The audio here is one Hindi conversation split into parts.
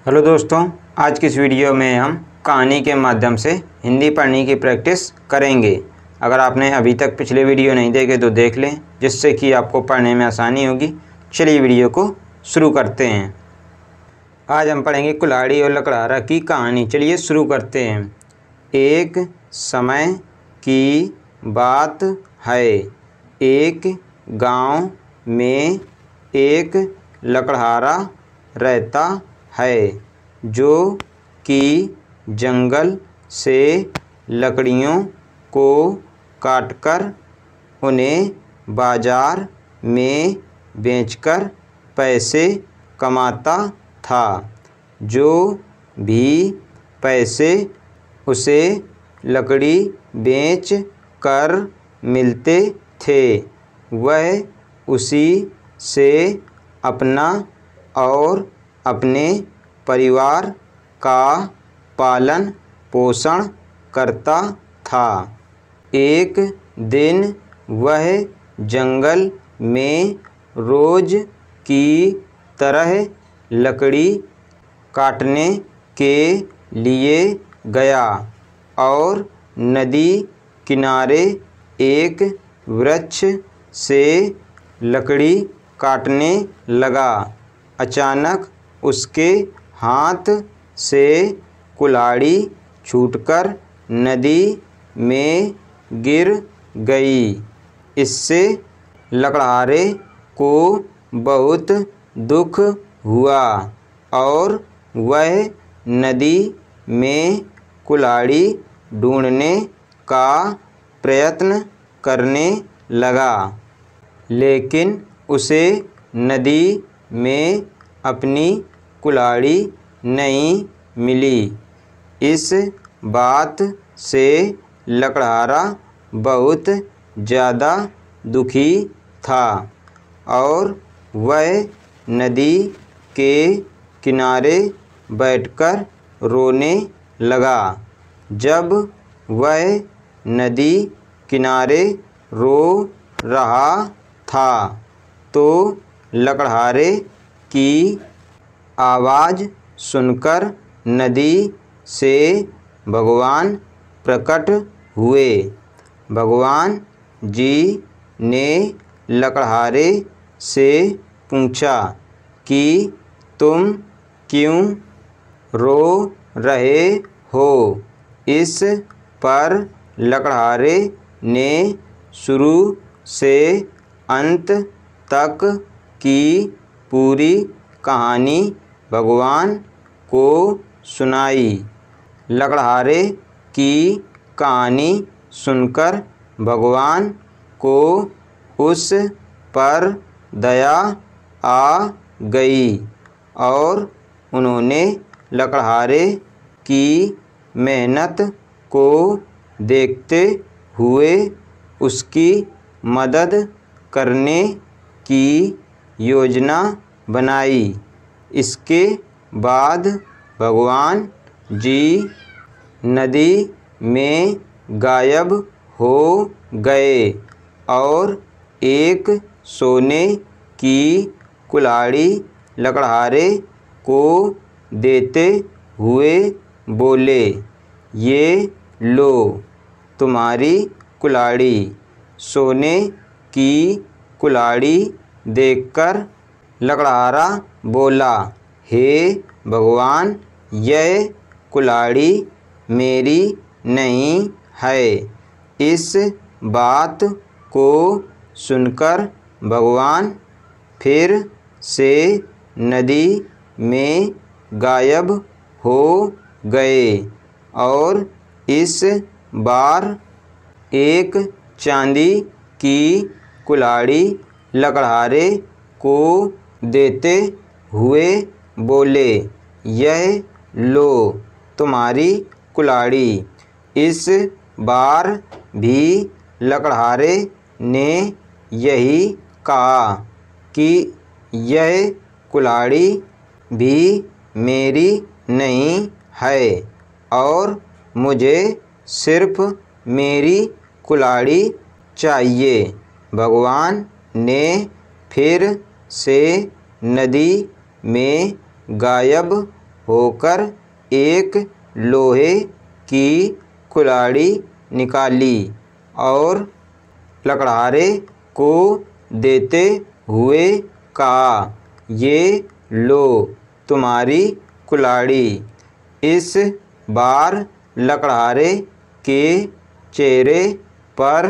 हेलो दोस्तों, आज की इस वीडियो में हम कहानी के माध्यम से हिंदी पढ़ने की प्रैक्टिस करेंगे। अगर आपने अभी तक पिछले वीडियो नहीं देखे तो देख लें, जिससे कि आपको पढ़ने में आसानी होगी। चलिए वीडियो को शुरू करते हैं। आज हम पढ़ेंगे कुल्हाड़ी और लकड़हारा की कहानी। चलिए शुरू करते हैं। एक समय की बात है, एक गांव में एक लकड़हारा रहता है जो कि जंगल से लकड़ियों को काटकर उन्हें बाज़ार में बेचकर पैसे कमाता था। जो भी पैसे उसे लकड़ी बेच कर मिलते थे, वह उसी से अपना और अपने परिवार का पालन पोषण करता था। एक दिन वह जंगल में रोज की तरह लकड़ी काटने के लिए गया और नदी किनारे एक वृक्ष से लकड़ी काटने लगा। अचानक उसके हाथ से कुल्हाड़ी छूटकर नदी में गिर गई। इससे लकड़हारे को बहुत दुख हुआ और वह नदी में कुल्हाड़ी ढूंढने का प्रयत्न करने लगा, लेकिन उसे नदी में अपनी कुल्हाड़ी नहीं मिली। इस बात से लकड़हारा बहुत ज़्यादा दुखी था और वह नदी के किनारे बैठकर रोने लगा। जब वह नदी किनारे रो रहा था तो लकड़हारे की आवाज़ सुनकर नदी से भगवान प्रकट हुए। भगवान जी ने लकड़हारे से पूछा कि तुम क्यों रो रहे हो। इस पर लकड़हारे ने शुरू से अंत तक की पूरी कहानी भगवान को सुनाई। लकड़हारे की कहानी सुनकर भगवान को उस पर दया आ गई और उन्होंने लकड़हारे की मेहनत को देखते हुए उसकी मदद करने की योजना बनाई। इसके बाद भगवान जी नदी में गायब हो गए और एक सोने की कुल्हाड़ी लकड़हारे को देते हुए बोले, ये लो तुम्हारी कुल्हाड़ी। सोने की कुल्हाड़ी देखकर लकड़हारा बोला, हे भगवान, यह कुल्हाड़ी मेरी नहीं है। इस बात को सुनकर भगवान फिर से नदी में गायब हो गए और इस बार एक चांदी की कुल्हाड़ी लकड़हारे को देते हुए बोले, यह लो तुम्हारी कुल्हाड़ी। इस बार भी लकड़हारे ने यही कहा कि यह कुल्हाड़ी भी मेरी नहीं है और मुझे सिर्फ मेरी कुल्हाड़ी चाहिए। भगवान ने फिर से नदी में गायब होकर एक लोहे की कुल्हाड़ी निकाली और लकड़हारे को देते हुए कहा, ये लो तुम्हारी कुल्हाड़ी। इस बार लकड़हारे के चेहरे पर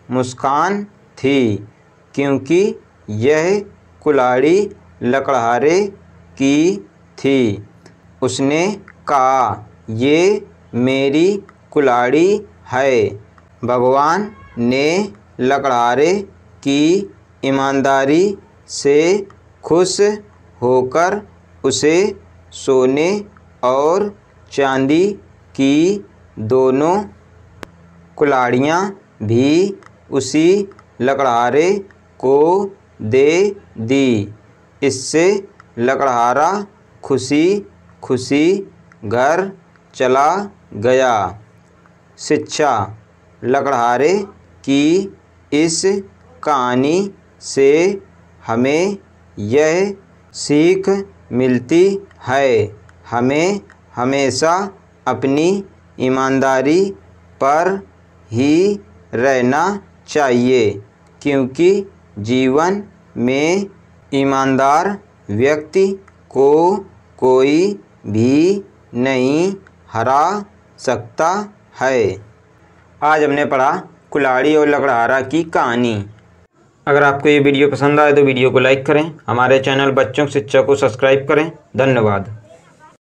मुस्कान थी, क्योंकि यह कुल्हाड़ी लकड़हारे की थी। उसने कहा, ये मेरी कुल्हाड़ी है। भगवान ने लकड़हारे की ईमानदारी से खुश होकर उसे सोने और चांदी की दोनों कुल्हाड़ियाँ भी उसी लकड़हारे को दे दी। इससे लकड़हारा खुशी खुशी घर चला गया। शिक्षा: लकड़हारे की इस कहानी से हमें यह सीख मिलती है, हमें हमेशा अपनी ईमानदारी पर ही रहना चाहिए, क्योंकि जीवन में ईमानदार व्यक्ति को कोई भी नहीं हरा सकता है। आज हमने पढ़ा कुल्हाड़ी और लकड़हारा की कहानी। अगर आपको ये वीडियो पसंद आए तो वीडियो को लाइक करें, हमारे चैनल बच्चों की शिक्षा को सब्सक्राइब करें। धन्यवाद।